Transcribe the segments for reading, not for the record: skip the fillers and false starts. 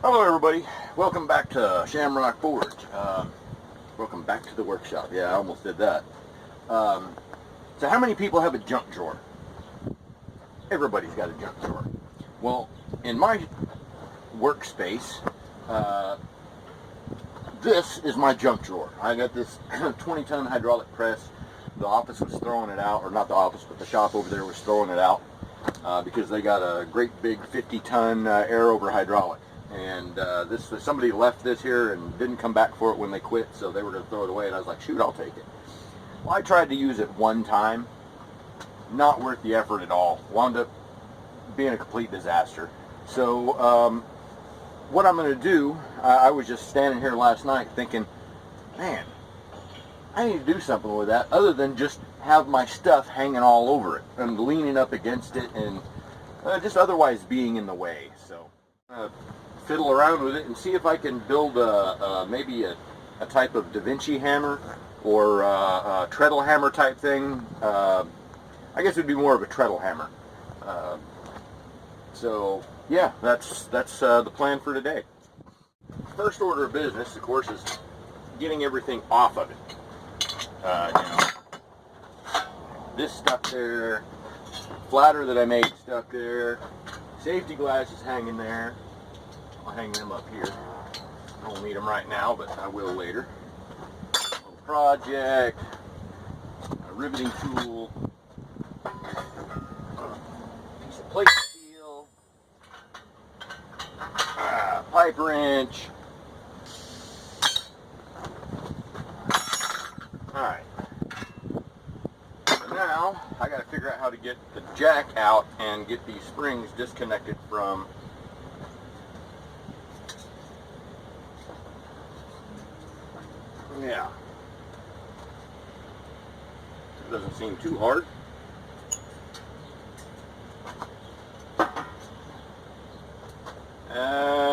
Hello everybody, welcome back to Shamrock Forge. Welcome back to the workshop. Yeah, I almost did that. So how many people have a junk drawer? Everybody's got a junk drawer. Well, in my workspace, this is my junk drawer. I got this 20-ton hydraulic press. The office was throwing it out, or not the office, but the shop over there was throwing it out because they got a great big 50-ton air over hydraulic. And somebody left this here and didn't come back for it when they quit, so they were going to throw it away, and I was like, shoot, I'll take it. Well, I tried to use it one time. Not worth the effort at all. Wound up being a complete disaster. So what I'm going to do, I was just standing here last night thinking, man, I need to do something with that other than just have my stuff hanging all over it and leaning up against it and just otherwise being in the way. So fiddle around with it and see if I can build maybe a type of Da Vinci hammer or a treadle hammer type thing. I guess it would be more of a treadle hammer. So yeah, that's the plan for today. First order of business, of course, is getting everything off of it. This stuck there, flatter that I made stuck there, safety glasses hanging there. I'll hang them up here. I don't need them right now, but I will later. Little project, a riveting tool, piece of plate steel, pipe wrench. Alright. So now I got to figure out how to get the jack out and get these springs disconnected from yeah. It doesn't seem too hard.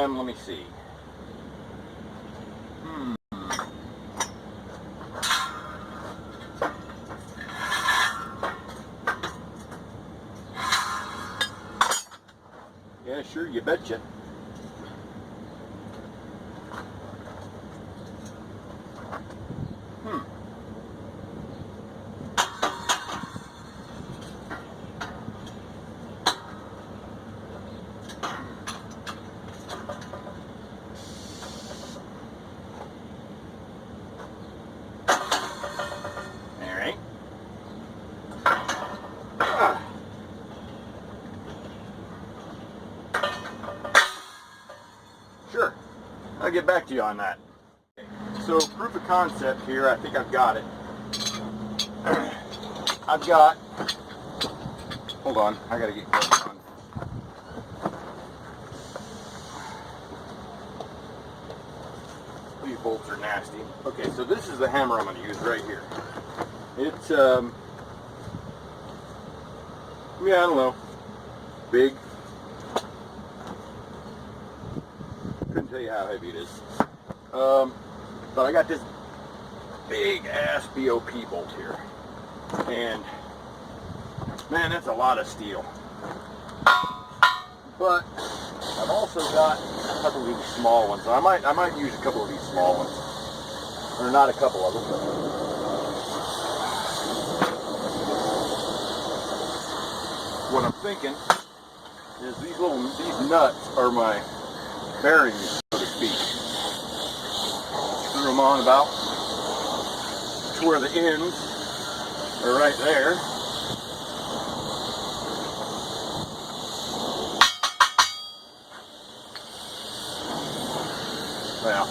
Let me see. Yeah, sure, you betcha. Sure, I'll get back to you on that. So proof of concept here, I think I've got it. I've got, hold on, I gotta get gloves on. These bolts are nasty. Okay, so this is the hammer I'm gonna use right here. It's, yeah, I don't know, big. Couldn't tell you how heavy it is. But I got this big ass BOP bolt here. And man, that's a lot of steel. But I've also got a couple of these small ones. So I might use a couple of these small ones. Or not a couple of them, but what I'm thinking is these nuts are my bearings, so to speak. Screw them on about to where the ends are right there. Well,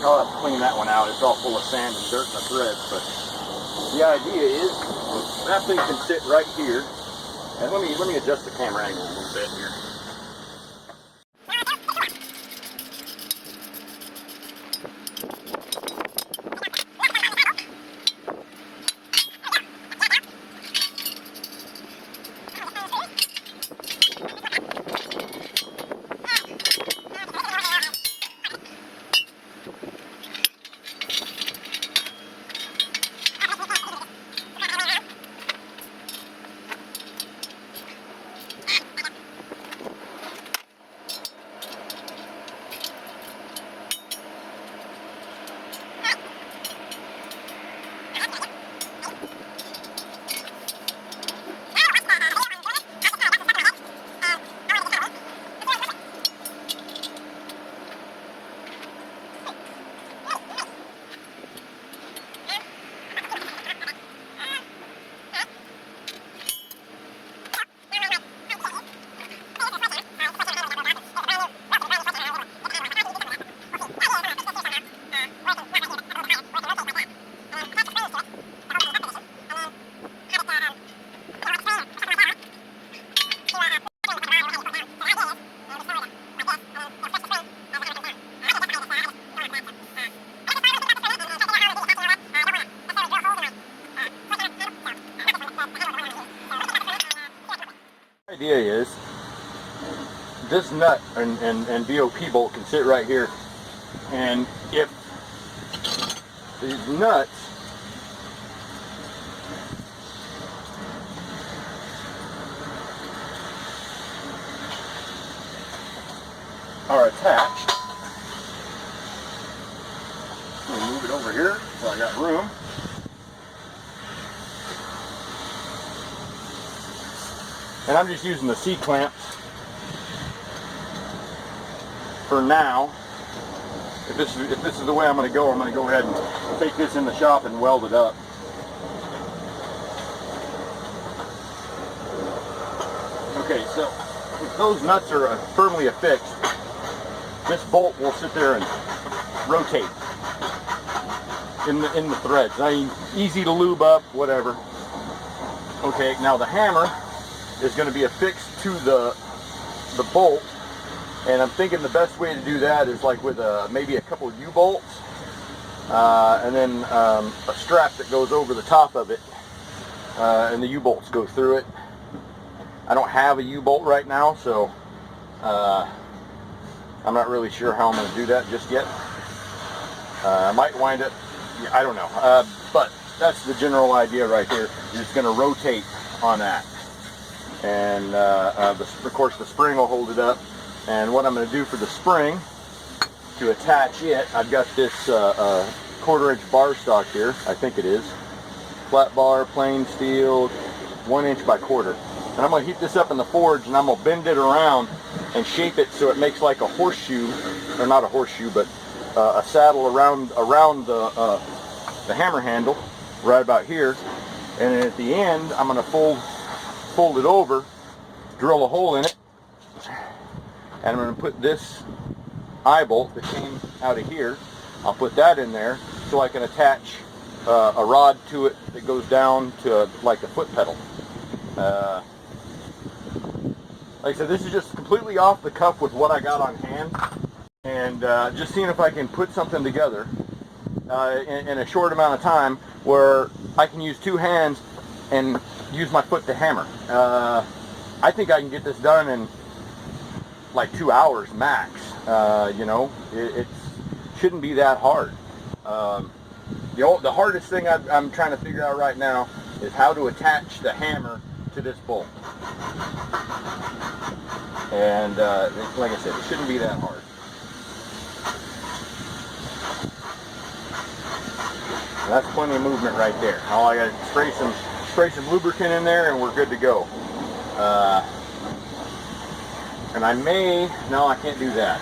I'll have to clean that one out. It's all full of sand and dirt and threads, but the idea is that thing can sit right here. And let me adjust the camera angle a little bit here. idea is this nut and BOP bolt can sit right here, and if these nuts are attached, I'm going to move it over here so I got room. And I'm just using the C-clamps for now. If this is the way I'm going to go ahead and take this in the shop and weld it up. Okay, so if those nuts are firmly affixed, this bolt will sit there and rotate in the threads. I mean, easy to lube up, whatever. Okay, now the hammer is going to be affixed to the bolt, and I'm thinking the best way to do that is like with maybe a couple of U-bolts, and then a strap that goes over the top of it, and the U-bolts go through it. I don't have a U-bolt right now, so I'm not really sure how I'm going to do that just yet. I might wind up, I don't know, but that's the general idea right here. It's going to rotate on that. And of course the spring will hold it up. And what I'm going to do for the spring to attach it, I've got this 1/4-inch bar stock here, I think it is, flat bar, plain steel, 1 inch by 1/4. And I'm going to heat this up in the forge, and I'm going to bend it around and shape it so it makes like a horseshoe, or not a horseshoe, but a saddle around the hammer handle right about here. And then at the end I'm going to fold it over, drill a hole in it, and I'm going to put this eye bolt that came out of here, I'll put that in there so I can attach a rod to it that goes down to like a foot pedal. Like I said, this is just completely off the cuff with what I got on hand, and just seeing if I can put something together in a short amount of time where I can use two hands and use my foot to hammer. I think I can get this done in like 2 hours max. You know, it shouldn't be that hard. The hardest thing I'm trying to figure out right now is how to attach the hammer to this bolt. And like I said, it shouldn't be that hard. And that's plenty of movement right there. All I got to spray some lubricant in there, and we're good to go. And no, I can't do that.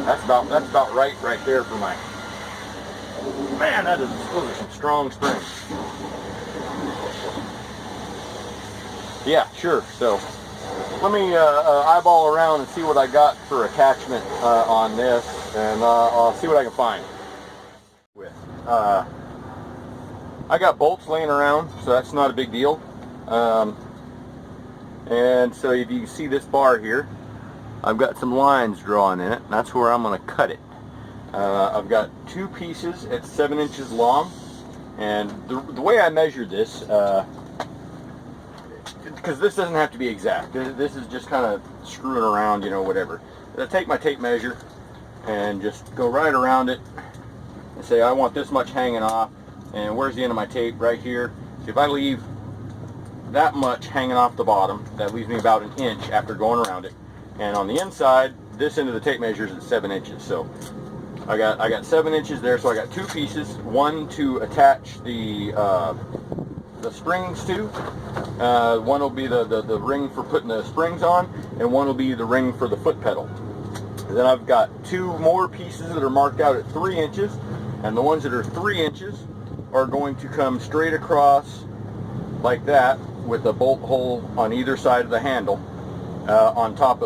That's about right there for my. Man, those are some strong springs. Yeah, sure. So let me eyeball around and see what I got for attachment on this, and I'll see what I can find. I got bolts laying around, so that's not a big deal. And so if you see this bar here, I've got some lines drawn in it, and that's where I'm going to cut it. I've got two pieces at 7 inches long, and the way I measured this, because this doesn't have to be exact, this is just kind of screwing around, you know, whatever. I take my tape measure and just go right around it and say I want this much hanging off, and where's the end of my tape? Right here. So if I leave that much hanging off the bottom, that leaves me about 1 inch after going around it, and on the inside this end of the tape measure is at 7 inches. So I got 7 inches there, so I got two pieces, one to attach the springs to. One will be the ring for putting the springs on, and one will be the ring for the foot pedal. And then I've got two more pieces that are marked out at 3 inches, and the ones that are 3 inches are going to come straight across like that with a bolt hole on either side of the handle on top.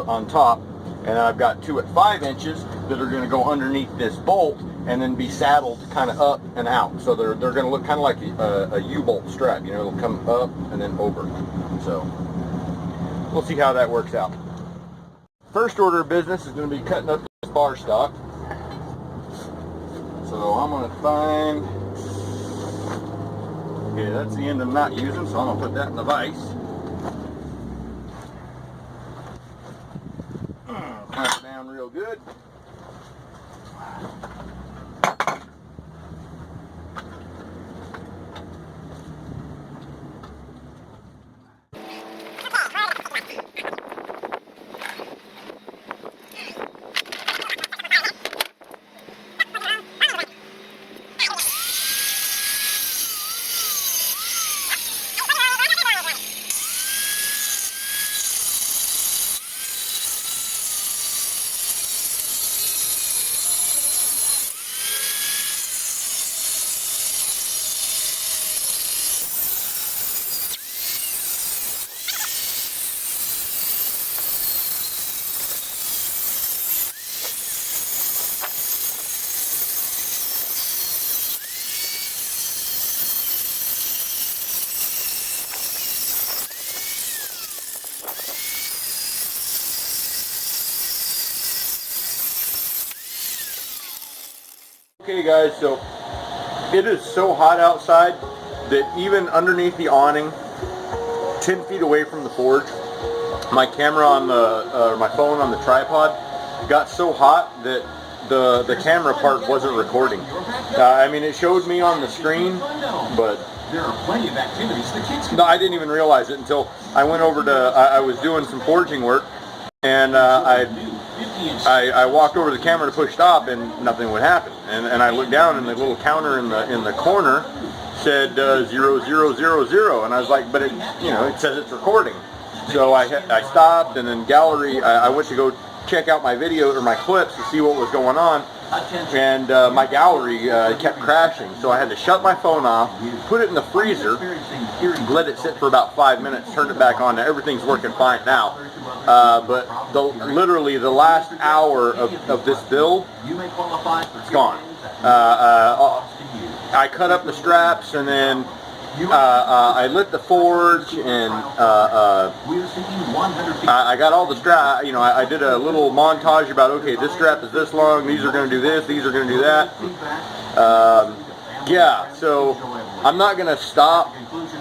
And I've got two at 5 inches that are going to go underneath this bolt and then be saddled kind of up and out. So they're going to look kind of like a U-bolt strap. You know, it'll come up and then over. So we'll see how that works out. First order of business is going to be cutting up this bar stock. So I'm going to find Okay, that's the end I'm not using, so I'm going to put that in the vise. Clamp it down real good. Okay guys, so it is so hot outside that even underneath the awning, 10 feet away from the forge, my camera on the, my phone on the tripod got so hot that the camera part wasn't recording. I mean, it showed me on the screen, but there are plenty of activities the kids can. No, I didn't even realize it until I went over to, I was doing some forging work, and I walked over to the camera to push stop, and nothing would happen. And I looked down, and the little counter in the corner said 0000, and I was like, but it, you know, it says it's recording. So I stopped, and then gallery, I went to go check out my video or my clips to see what was going on, and my gallery kept crashing. So I had to shut my phone off, put it in the freezer, let it sit for about 5 minutes, turned it back on. Now everything's working fine now. But literally the last hour of this build, it's gone. I cut up the straps, and then I lit the forge, and I got all the strap. You know, I did a little montage about, okay, this strap is this long, these are going to do this, these are going to do that. Yeah, so I'm not going to stop,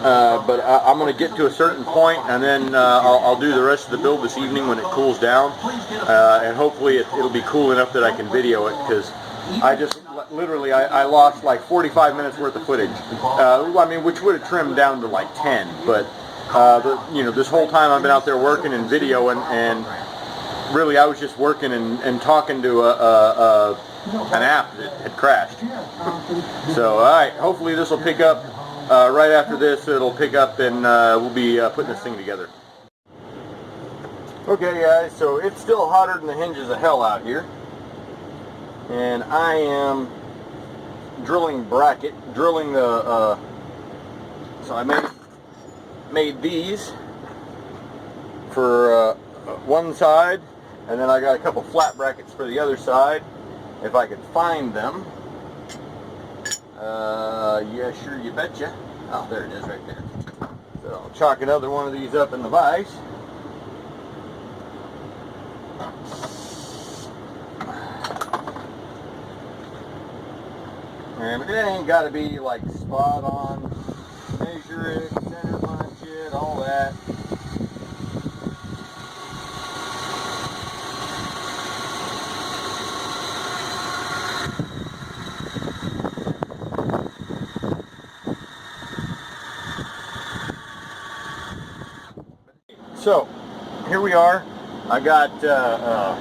but I'm going to get to a certain point, and then I'll do the rest of the build this evening when it cools down, and hopefully it'll be cool enough that I can video it, because I just literally I lost like 45 minutes worth of footage. I mean, which would have trimmed down to like 10, but you know, this whole time I've been out there working and videoing, and really I was just working and talking to an app that had crashed. So alright, hopefully this will pick up right after this. It'll pick up, and we'll be putting this thing together. Okay guys, so it's still hotter than the hinges of hell out here, and I am drilling the so I made these for one side, and then I got a couple flat brackets for the other side, if I can find them. Yeah, sure, you betcha. Oh, there it is right there. So I'll chalk another one of these up in the vise. And it ain't got to be like spot on, measure it, center punch it, all that. So here we are. I got the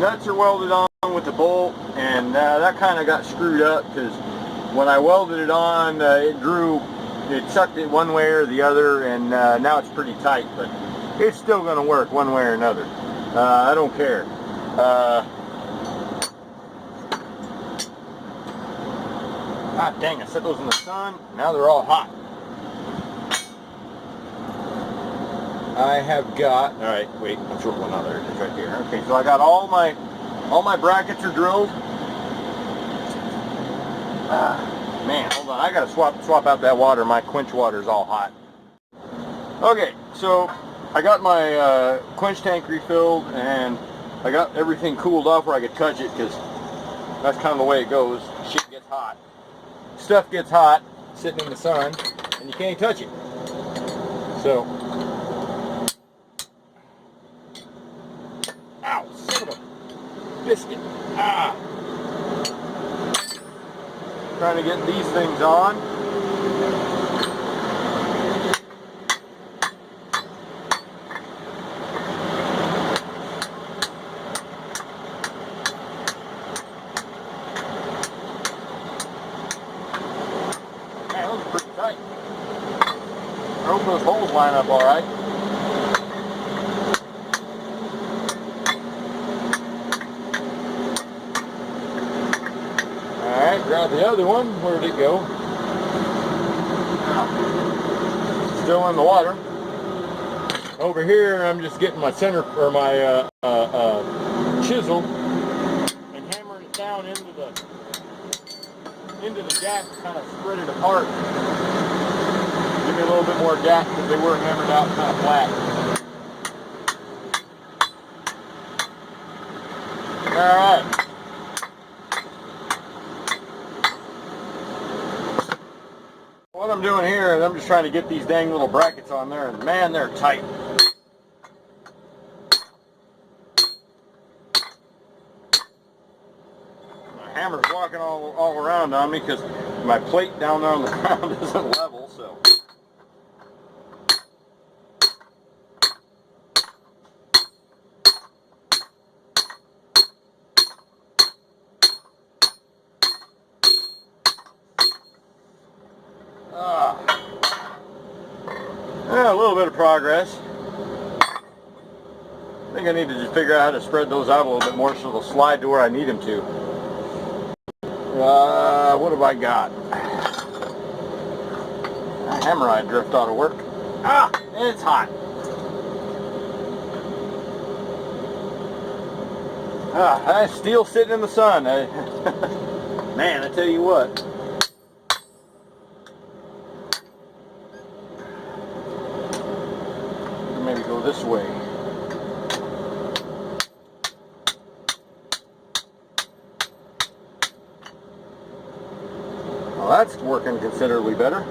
nuts are welded on with the bolt, and that kind of got screwed up because when I welded it on, it sucked it one way or the other, and now it's pretty tight, but it's still going to work one way or another. I don't care. God dang, I set those in the sun, now they're all hot. I have got, alright, wait, I'm sure one other is right there. Okay, so I got all my brackets are drilled. Man, hold on, I gotta swap out that water. My quench water is all hot. Okay, so I got my quench tank refilled, and I got everything cooled off where I could touch it, because that's kind of the way it goes. Shit gets hot. Stuff gets hot, sitting in the sun, and you can't touch it. So, ow, son of a biscuit. Ah! Trying to get these things on. Man, those are pretty tight. I hope those holes line up all right. Alright, grab the other one. Where did it go? Still in the water. Over here, I'm just getting my center, or my chisel, and hammering it down into the gap to kind of spread it apart. Give me a little bit more gap because they were hammered out kind of flat. Alright. What I'm doing here is I'm just trying to get these dang little brackets on there, and man, they're tight. My hammer's walking all around on me because my plate down there on the ground isn't level, so. Yeah, a little bit of progress. I think I need to just figure out how to spread those out a little bit more so they'll slide to where I need them to. What have I got? A hammerite drift ought to work. Ah, it's hot. Steel sitting in the sun. Man, I tell you what. Maybe go this way. Well, that's working considerably better.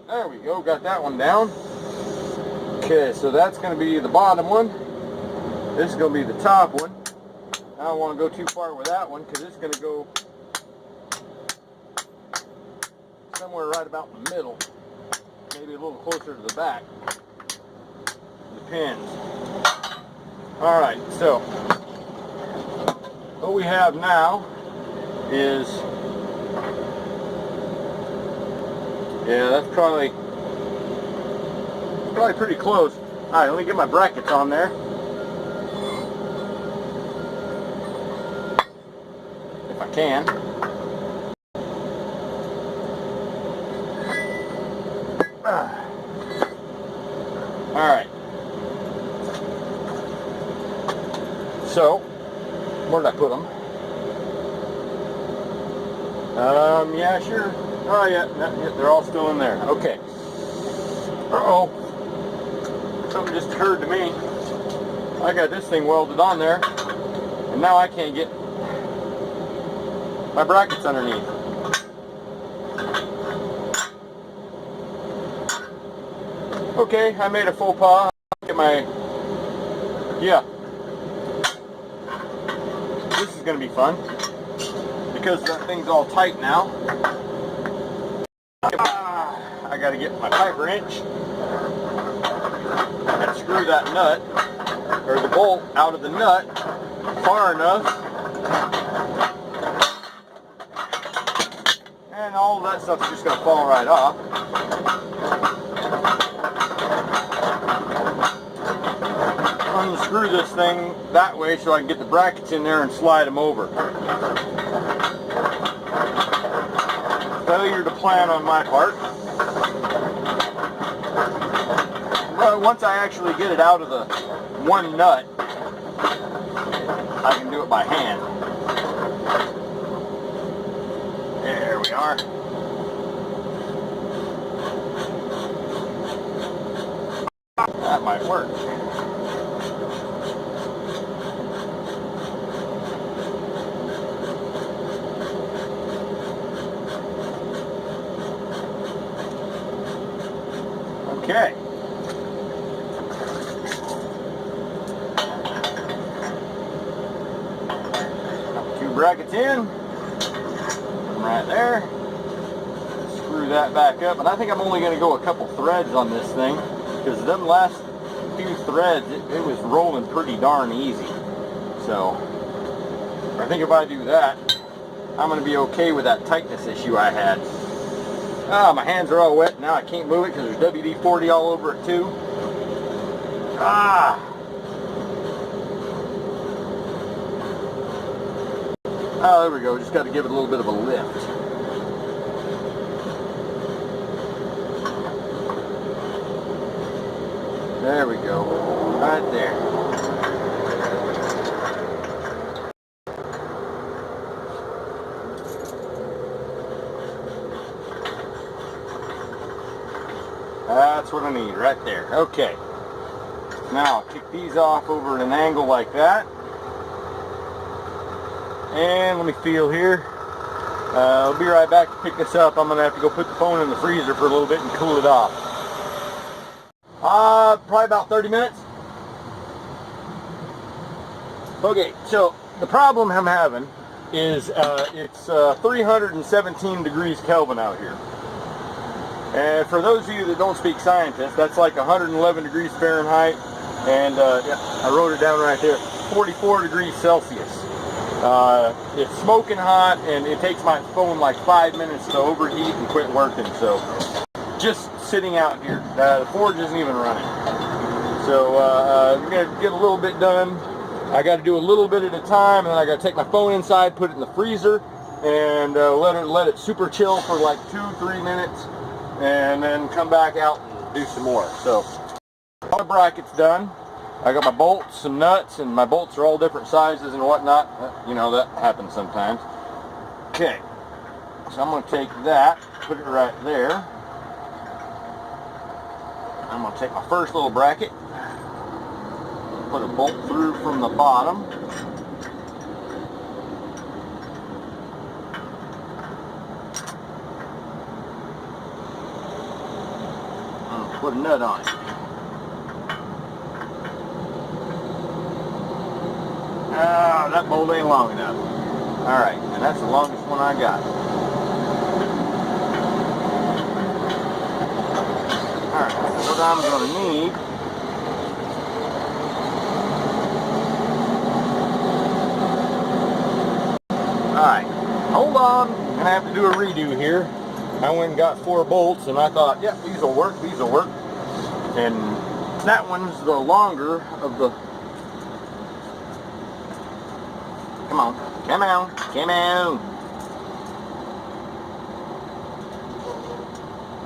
There we go, got that one down. Okay, so that's going to be the bottom one. This is going to be the top one. I don't want to go too far with that one because it's going to go somewhere right about in the middle, maybe a little closer to the back. Depends. Alright, so what we have now is, yeah, that's probably pretty close. Alright, let me get my brackets on there. If I can. Alright. So, where did I put them? Yeah, sure. Oh, yeah, they're all still in there. Okay. Uh-oh. Something just occurred to me. I got this thing welded on there, and now I can't get my brackets underneath. Okay, I made a faux pas. Get my, yeah. This is going to be fun because that thing's all tight now. I got to get my pipe wrench and screw that nut, or the bolt, out of the nut far enough, and all of that stuff's just going to fall right off. Unscrew this thing that way so I can get the brackets in there and slide them over. Failure to plan on my part. But once I actually get it out of the one nut, I can do it by hand. There we are. That might work. Okay. Two brackets in. Right there. Screw that back up. And I think I'm only going to go a couple threads on this thing, because them last few threads, it was rolling pretty darn easy. So I think if I do that, I'm going to be okay with that tightness issue I had. Ah, my hands are all wet now. I can't move it because there's WD-40 all over it too. Ah! Oh, there we go. Just got to give it a little bit of a lift. There we go. Right there. That's what I need right there. Okay. Now, I'll kick these off over at an angle like that. And let me feel here. I'll be right back to pick this up. I'm going to have to go put the phone in the freezer for a little bit and cool it off. Probably about 30 minutes. Okay, so the problem I'm having is it's 317 degrees Kelvin out here. And for those of you that don't speak scientist, that's like 111 degrees Fahrenheit, and yeah, I wrote it down right there, 44 degrees Celsius. It's smoking hot, and it takes my phone like 5 minutes to overheat and quit working, so just sitting out here. The forge isn't even running. So I'm going to get a little bit done. I got to do a little bit at a time, and then I got to take my phone inside, put it in the freezer, and let it super chill for like 2-3 minutes, and then come back out and do some more. So all the brackets done. I got my bolts and nuts, and my bolts are all different sizes and whatnot. You know, that happens sometimes. Okay, so I'm going to take that, put it right there. I'm going to take my first little bracket, put a bolt through from the bottom. I'm going to put a nut on it. Ah, that bolt ain't long enough. Alright, and that's the longest one I got. Alright, so what I'm going to need alright, hold on. I'm going to have to do a redo here. I went and got 4 bolts, and I thought, yep, these will work, these will work. And that one's the longer of the... Come on, come on, come on.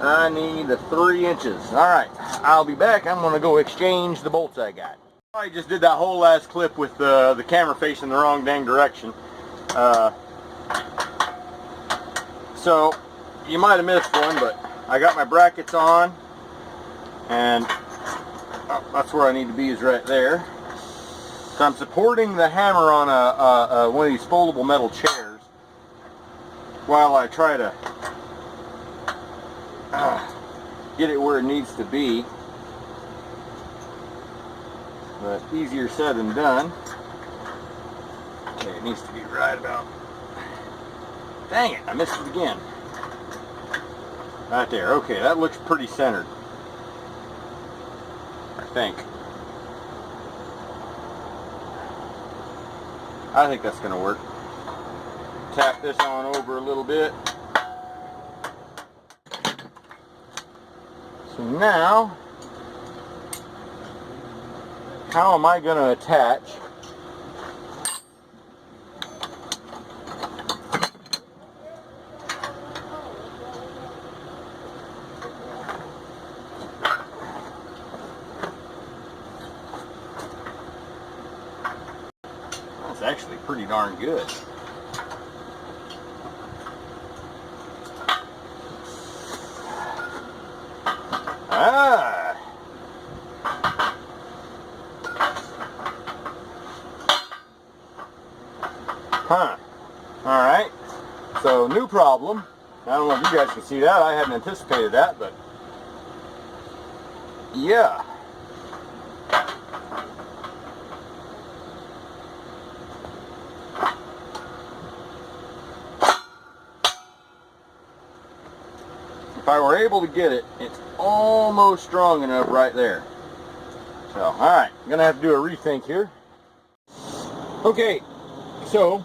I need the 3 inches. Alright, I'll be back. I'm going to go exchange the bolts I got. I just did that whole last clip with the camera facing the wrong dang direction. So, you might have missed one, but I got my brackets on, and that's where I need to be, is right there. So I'm supporting the hammer on one of these foldable metal chairs while I try to get it where it needs to be. But easier said than done. Okay, it needs to be right about... Dang it, I missed it again. Right there. Okay, that looks pretty centered, I think. I think that's going to work. Tap this on over a little bit. So now, how am I going to attach actually pretty darn good. Ah. Huh. Alright. So, new problem. I don't know if you guys can see that. I hadn't anticipated that, but yeah. If I were able to get it, it's almost strong enough right there. So, alright, I'm gonna have to do a rethink here. Okay, so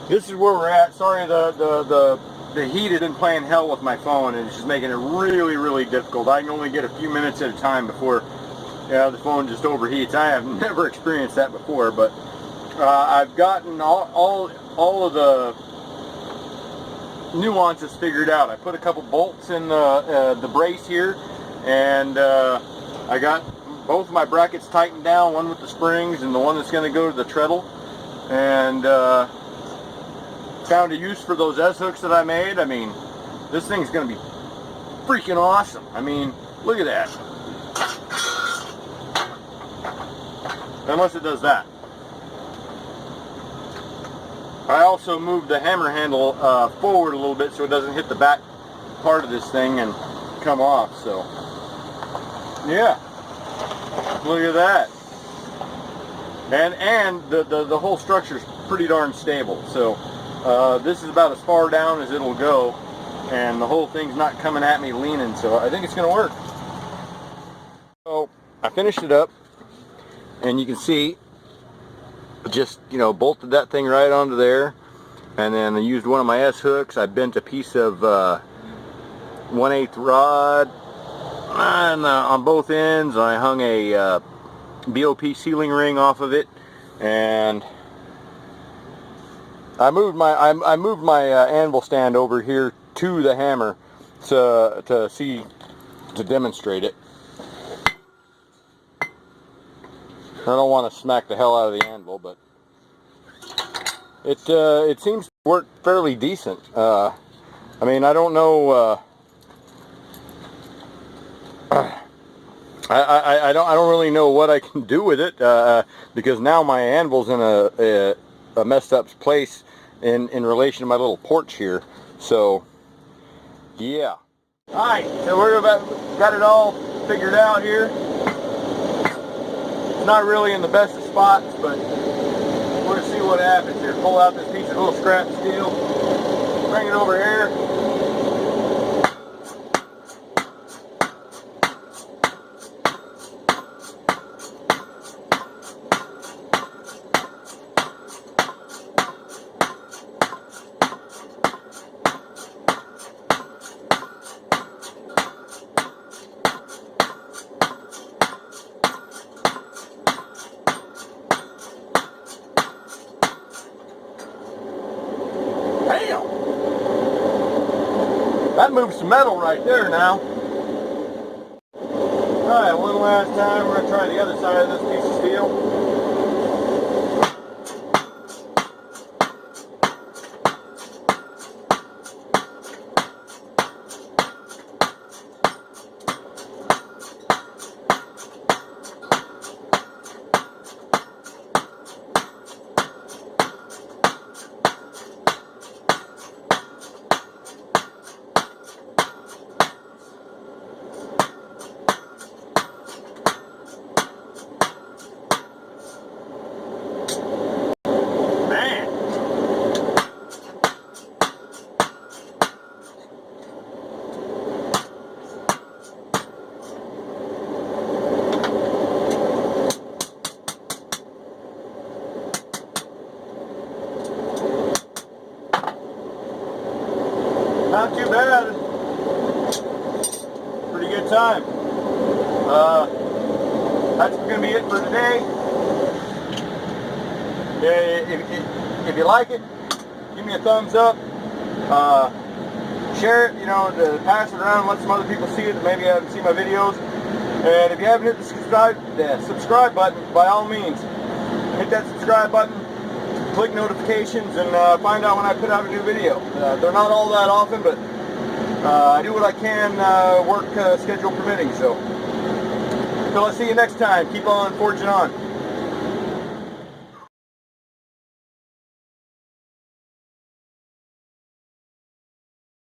this is where we're at. Sorry, the heat has been playing hell with my phone, and it's just making it really, really difficult. I can only get a few minutes at a time before the phone just overheats. I have never experienced that before, but I've gotten all of the nuances figured out. I put a couple bolts in the brace here, and I got both of my brackets tightened down, one with the springs and the one that's going to go to the treadle, and found a use for those S-hooks that I made. I mean, this thing's going to be freaking awesome. I mean, look at that. Unless it does that. I also moved the hammer handle forward a little bit so it doesn't hit the back part of this thing and come off. So, yeah. Look at that. And the whole structure is pretty darn stable. So this is about as far down as it'll go, and the whole thing's not coming at me leaning, so I think it's going to work. So I finished it up, and you can see just, bolted that thing right onto there, and then I used one of my S-hooks. I bent a piece of 1/8 rod and on both ends. I hung a BOP sealing ring off of it, and I moved my anvil stand over here to the hammer to demonstrate it. I don't want to smack the hell out of the anvil, but it seems to work fairly decent. I mean, I don't know. I don't really know what I can do with it because now my anvil's in a messed up place in relation to my little porch here. So yeah. All right, so got it all figured out here. It's not really in the best of spots, but we're going to see what happens here. Pull out this piece of little scrap steel, bring it over here. That moves some metal right there now. Alright, one last time we're going to try the other side of this piece of steel. Not too bad. Pretty good time. That's going to be it for today. If you like it, give me a thumbs up. Share it, to pass it around, let some other people see it that maybe haven't seen my videos. And if you haven't hit the subscribe button, by all means, hit that subscribe button. Click notifications and find out when I put out a new video. They're not all that often, but I do what I can, work schedule permitting. So, until I see you next time, keep on forging on.